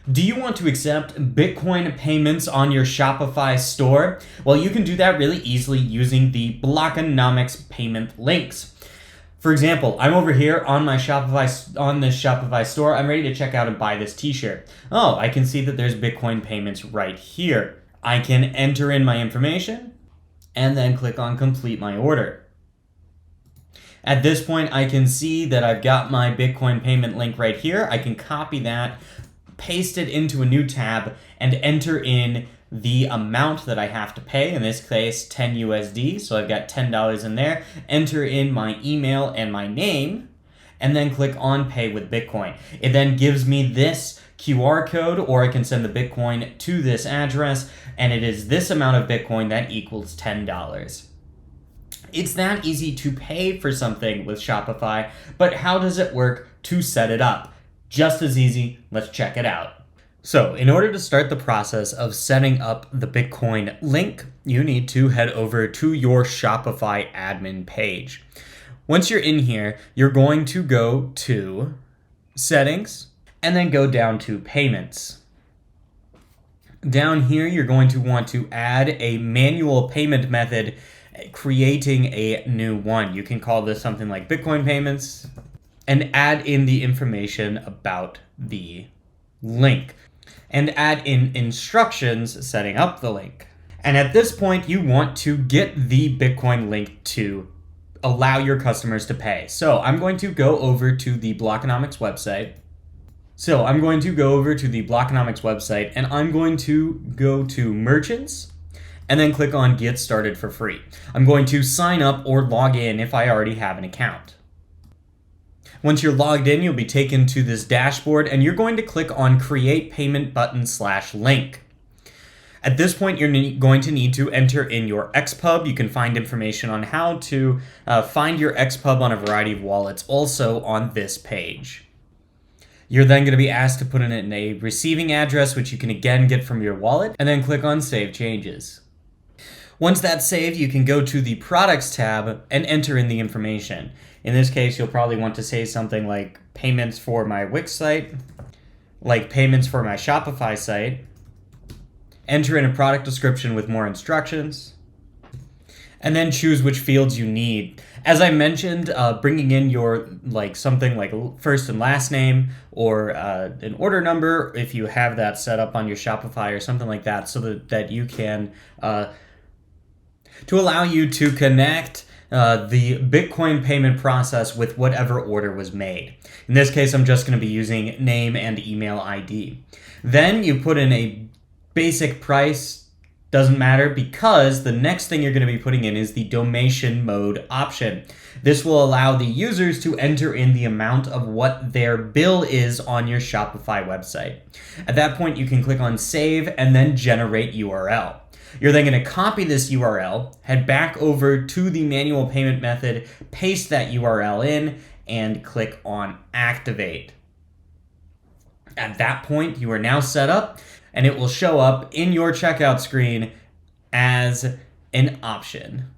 Do you want to accept Bitcoin payments on your Shopify store? Well, you can do that really easily using the Blockonomics payment links. For example, I'm over here on my this Shopify store. I'm ready to check out and buy this t-shirt. Oh, I can see that there's Bitcoin payments right here. I can enter in my information and then click on complete my order. At this point, I can see that I've got my Bitcoin payment link right here. I can copy that, paste it into a new tab, and enter in the amount that I have to pay, in this case 10 USD, so I've got $10 in there, enter in my email and my name, and then click on Pay with Bitcoin. It then gives me this QR code, or I can send the Bitcoin to this address, and it is this amount of Bitcoin that equals $10. It's that easy to pay for something with Shopify, but how does it work to set it up? Just as easy, let's check it out. So, in order to start the process of setting up the Bitcoin link, you need to head over to your Shopify admin page. Once you're in here, you're going to go to Settings, and then go down to Payments. Down here, you're going to want to add a manual payment method, creating a new one. You can call this something like Bitcoin payments and add in the information about the link and add in instructions setting up the link. And at this point, you want to get the Bitcoin link to allow your customers to pay. So I'm going to go over to the Blockonomics website. And I'm going to go to Merchants, and then click on Get Started for Free. I'm going to sign up or log in if I already have an account. Once you're logged in, you'll be taken to this dashboard, and you're going to click on Create Payment button /link. At this point, you're going to need to enter in your Xpub. You can find information on how to find your Xpub on a variety of wallets also on this page. You're then going to be asked to put in a receiving address, which you can again get from your wallet, and then click on Save Changes. Once that's saved, you can go to the Products tab and enter in the information. In this case, you'll probably want to say something like payments for my Wix site, like payments for my Shopify site, enter in a product description with more instructions, and then choose which fields you need. As I mentioned, bringing in your something like first and last name, or an order number if you have that set up on your Shopify or something like that, so that you can to allow you to connect the Bitcoin payment process with whatever order was made. In this case, I'm just going to be using name and email ID. Then you put in a basic price. Doesn't matter, because the next thing you're going to be putting in is the donation mode option. This will allow the users to enter in the amount of what their bill is on your Shopify website. At that point, you can click on Save and then Generate URL. You're then going to copy this URL, head back over to the manual payment method, paste that URL in, and click on Activate. At that point, you are now set up, and it will show up in your checkout screen as an option.